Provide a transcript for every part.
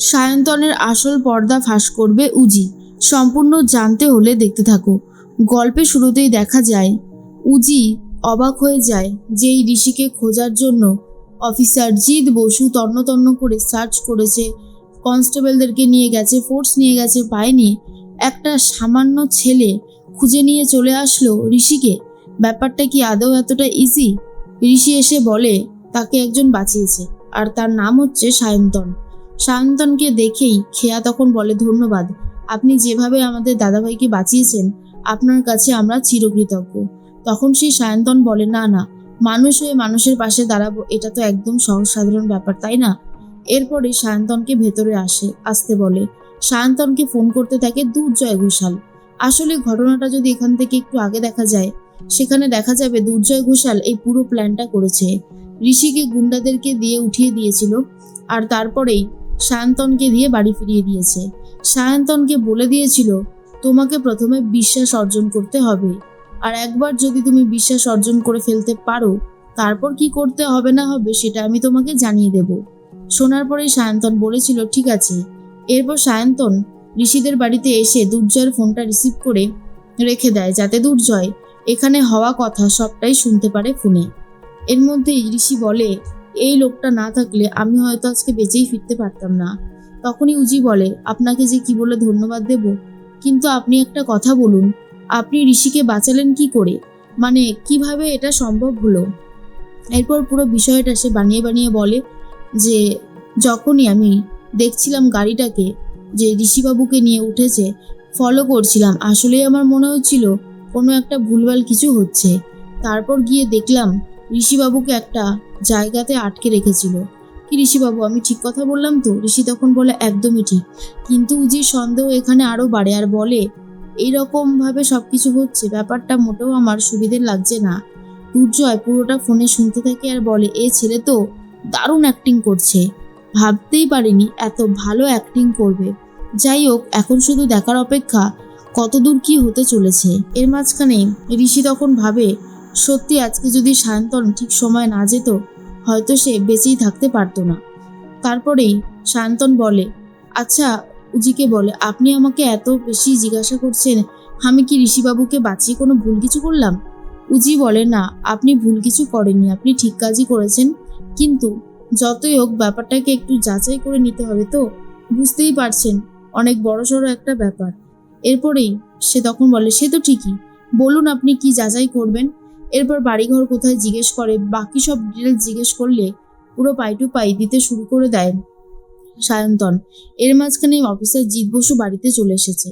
সায়ন্তনের আসল পর্দা ফাঁস করবে উজি। সম্পূর্ণ জানতে হলে দেখতে থাকো। গল্পে শুরুতেই দেখা যায় উজি অবাক হয়ে যায় যে এই ঋষিকে খোঁজার জন্য অফিসার জিৎ বসু তন্ন তন্ন করে সার্চ করেছে, কনস্টেবলদেরকে নিয়ে গেছে, ফোর্স নিয়ে গেছে, পায়নি। একটা সামান্য ছেলে খুঁজে নিয়ে চলে আসলো ঋষিকে। ব্যাপারটা কি আদৌ এতটা ইজি? ঋষি এসে বলে তাকে একজন বাঁচিয়েছে, আর তার নাম হচ্ছে সায়ন্তন। সায়ন্তনকে দেখেই খেয়া তখন বলে, ধন্যবাদ, আপনি যেভাবে আমাদের দাদাভাইকে বাঁচিয়েছেন আপনার কাছে আমরা চিরকৃতজ্ঞ। তখন সেই সায়ন্তন বলে, না না, মানুষ হয়ে মানুষের পাশে দাঁড়াবো এটা তো একদম সহজ সাধারণ ব্যাপার, তাই না? এরপরে সায়ন্তনকে ভেতরে আসতে বলে। সায়ন্তনকে ফোন করতে থাকে দুর্জয় ঘোষাল। আসলে ঘটনাটা যদি এখান থেকে একটু আগে দেখা যায়, সেখানে দেখা যাবে দুর্জয় ঘোষাল এই পুরো প্ল্যানটা করেছে। ঋষিকে গুন্ডাদেরকে দিয়ে উঠিয়ে দিয়েছিল, আর তারপরেই সায়ন্তনকে দিয়ে বাড়ি ফিরিয়ে দিয়েছে। সায়ন্তনকে বলে দিয়েছিল তোমাকে প্রথমে বিশ্বাস অর্জন করতে হবে, আর একবার যদি তুমি বিশ্বাস অর্জন করে ফেলতে পারো তারপর কি করতে হবে না হবে সেটা আমি তোমাকে জানিয়ে দেব। শোনার পরেই সায়ন্তন বলেছিল ঠিক আছে। এরপর সায়ন্তন ঋষিদের বাড়িতে এসে দুর্জয়ের ফোনটা রিসিভ করে রেখে দেয়, যাতে দুর্জয় এখানে হওয়া কথা সবটাই শুনতে পারে ফোনে। এর মধ্যেই ঋষি বলে, এই লোকটা না থাকলে আমি হয়তো আজকে বেঁচেই ফিরতে পারতাম না। তখনই উজি বলে, আপনাকে যে কি বলে ধন্যবাদ দেব, কিন্তু আপনি একটা কথা বলুন, আপনি ঋষিকে বাঁচালেন কি করে? মানে কিভাবে এটা সম্ভব হলো? এরপর পুরো বিষয়টা সে বানিয়ে বানিয়ে বলে যে যখনই আমি দেখছিলাম গাড়িটাকে যে ঋষিবাবুকে নিয়ে উঠেছে, ফলো করছিলাম, আসলেই আমার মনে হচ্ছিল কোনো একটা ভুলভাল কিছু হচ্ছে। তারপর গিয়ে দেখলাম ঋষিবাবুকে একটা জায়গাতে আটকে রেখেছিল। কি ঋষিবাবু, আমি ঠিক কথা বললাম তো? ঋষি তখন বলে, একদমই ঠিক। কিন্তু উজির সন্দেহ এখানে আরো বাড়ে আর বলে, এইরকম ভাবে সবকিছু হচ্ছে, ব্যাপারটা মোটেও আমার সুবিধের লাগছে না। দুর্জয় পুরোটা ফোনে শুনতে থাকে আর বলে, এ ছেলে তো দারুণ অ্যাক্টিং করছে, ভাবতেই পারিনি এত ভালো অ্যাক্টিং করবে। যাই হোক, এখন শুধু দেখার অপেক্ষা কতদূর কি হতে চলেছে। এর মাঝখানে ঋষি তখন ভাবে, সত্যি আজকে যদি সায়ন্তন ঠিক সময় না যেত হয়তো সে বেঁচেই থাকতে পারতো না। তারপরেই সায়ন্তন বলে, আচ্ছা, উজিকে বলে, আপনি আমাকে এত বেশি জিজ্ঞাসা করছেন আমি কি ঋষিবাবুকে বাঁচিয়ে কোনো ভুল কিছু করলাম? উজি বলে, না, আপনি ভুল কিছু করেননি, আপনি ঠিক কাজই করেছেন, কিন্তু যতই হোক ব্যাপারটাকে একটু যাচাই করে নিতে হবে তো, বুঝতেই পারছেন অনেক বড়সড় একটা ব্যাপার। এরপরেই সে তখন বলে, সে তো ঠিকই, বলুন আপনি কি যাচাই করবেন? এরপর বাড়িঘর কোথায় জিজ্ঞেস করে, বাকি সব ডিটেলস জিজ্ঞেস করলে পুরো পাই টু পাই দিতে শুরু করে দেয় সায়ন্তন। এর মাঝখানে অফিসার জিৎ বসু বাড়িতে চলে এসেছে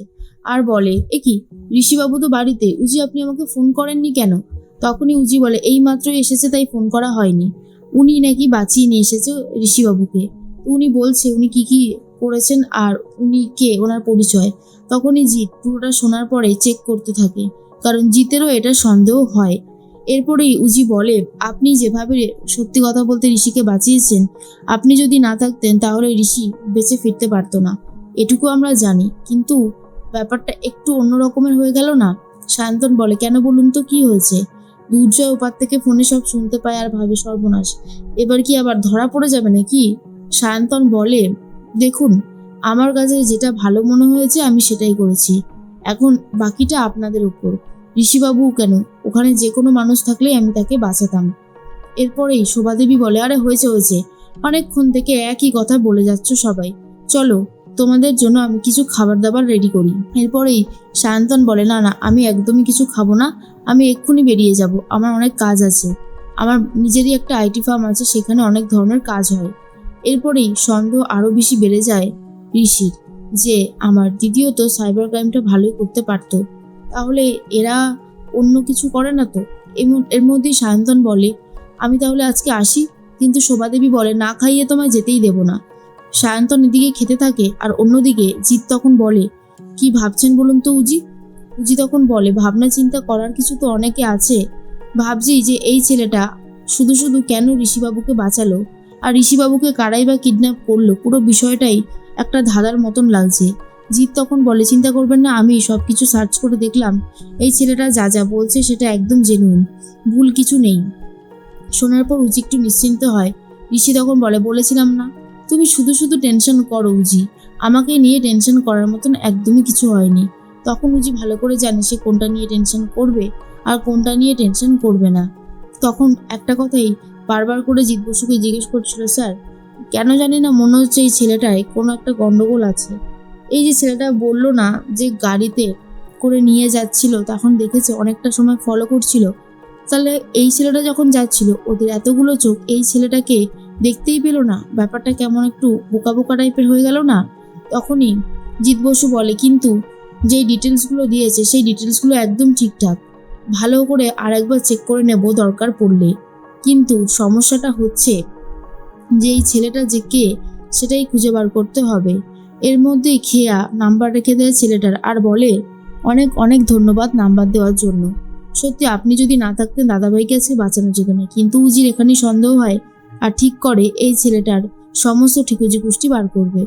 আর বলে, এ কি, ঋষিবাবু তো বাড়িতে, উজি আপনি আমাকে ফোন করেননি কেন? তখনই উজি বলে, এই মাত্রই এসেছে তাই ফোন করা হয়নি, উনি নাকি বাঁচিয়ে নিয়ে এসেছে ঋষিবাবুকে। উনি বলছে উনি কি কি করেছেন আর উনি কে, ওনার পরিচয়। তখনই জিৎ পুরোটা শোনার পরে চেক করতে থাকে, কারণ জিতেরও এটা সন্দেহ হয়। এরপরেই উজি বলে, আপনি যেভাবে সত্যি কথা বলতে ঋষিকে বাঁচিয়েছেন, আপনি যদি না থাকতেন তাহলে ঋষি বেঁচে ফিরতে পারতো না, এটুকু আমরা জানি, কিন্তু ব্যাপারটা একটু অন্য রকমের হয়ে গেল না? সায়ন্তন বলে, কেন বলুন তো, কি হয়েছে? দুর্জয় ওপার থেকে ফোনে সব শুনতে পায় আর ভাবে, সর্বনাশ, এবার কি আবার ধরা পড়ে যাবে নাকি? সায়ন্তন বলে, দেখুন, আমার কাছে যেটা ভালো মনে হয়েছে আমি সেটাই করেছি, এখন বাকিটা আপনাদের উপর। ঋষিবাবু কেন, ওখানে যে কোনো মানুষ থাকলেই আমি তাকে বাঁচাতাম। এরপরেই শোভাদেবী বলে, আরে হয়েছে হয়েছে, অনেকক্ষণ থেকে একই কথা বলে যাচ্ছ সবাই, চলো তোমাদের জন্য আমি কিছু খাবার দাবার রেডি করি। এরপরেই সায়ন্তন বলে, না না, আমি একদমই কিছু খাবো না, আমি এক্ষুনি বেরিয়ে যাব, আমার অনেক কাজ আছে, আমার নিজেরই একটা আইটি ফার্ম আছে, সেখানে অনেক ধরনের কাজ হয়। এরপরেই সন্দেহ আরো বেশি বেড়ে যায় ঋষির, যে আমার দ্বিতীয় তো সাইবার ক্রাইমটা ভালোই করতে পারতো, তাহলে এরা অন্য কিছু করে না তো? এর মধ্যেই সায়ন্তন বলে, আমি তাহলে আজকে আসি। কিন্তু শোভাদেবী বলে, না খাইয়ে তোমায় যেতেই দেব না। সায়ন্তন এদিকে খেতে থাকে আর অন্যদিকে জিৎ তখন বলে, কি ভাবছেন বলুন তো উজি? উজি তখন বলে, ভাবনা চিন্তা করার কিছু তো অনেকে আছে, ভাবছি যে এই ছেলেটা শুধু শুধু কেন ঋষিবাবুকে বাঁচালো, আর ঋষিবাবুকে কারাই বা কিডন্যাপ করলো, পুরো বিষয়টাই একটা ধাঁধার মতন লাগছে। জিৎ তখন বলে, চিন্তা করবেন না, আমি সবকিছু সার্চ করে দেখলাম, এই ছেলেটা যা যা বলছে সেটা একদম জেনুইন, ভুল কিছু নেই। শোনার পর উজি একটু নিশ্চিন্ত হয়। ঋষি তখন বলে, বলেছিলাম না, তুমি শুধু শুধু টেনশন করো উজি, আমাকে নিয়ে টেনশন করার মতন একদমই কিছু হয়নি। তখন উজি ভালো করে জানে সে কোনটা নিয়ে টেনশন করবে আর কোনটা নিয়ে টেনশন করবে না। তখন একটা কথাই বারবার করে জিৎ বসুকে জিজ্ঞেস করছিল, স্যার কেন জানি না মনে হচ্ছে এই ছেলেটায় কোনো একটা গন্ডগোল আছে। এই যে ছেলেটা বললো না যে গাড়িতে করে নিয়ে যাচ্ছিল, তখন দেখেছে অনেকটা সময় ফলো করছিল, তাহলে এই ছেলেটা যখন যাচ্ছিল ওদের এতগুলো চোখ এই ছেলেটাকে দেখতেই পেলো না? ব্যাপারটা কেমন একটু বোকা বোকা টাইপের হয়ে গেল না? তখনই জিৎ বসু বলে, কিন্তু যেই ডিটেলসগুলো দিয়েছে সেই ডিটেলসগুলো একদম ঠিকঠাক, ভালো করে আরেকবার চেক করে নেব দরকার পড়লে। কিন্তু সমস্যাটা হচ্ছে যে এই ছেলেটা যে কে সেটাই খুঁজে বার করতে হবে। এর মধ্যেই খেয়া নাম্বার রেখে দেয় ছেলেটার আর বলে, অনেক অনেক ধন্যবাদ নাম্বার দেওয়ার জন্য। সত্যি আপনি যদি না থাকতেন দাদাভাইকে আজকে বাঁচানো যেত না। কিন্তু উজির এখানেই সন্দেহ হয় আর ঠিক করে এই ছেলেটার সমস্ত ঠিকুজি কুষ্টি বার করবে।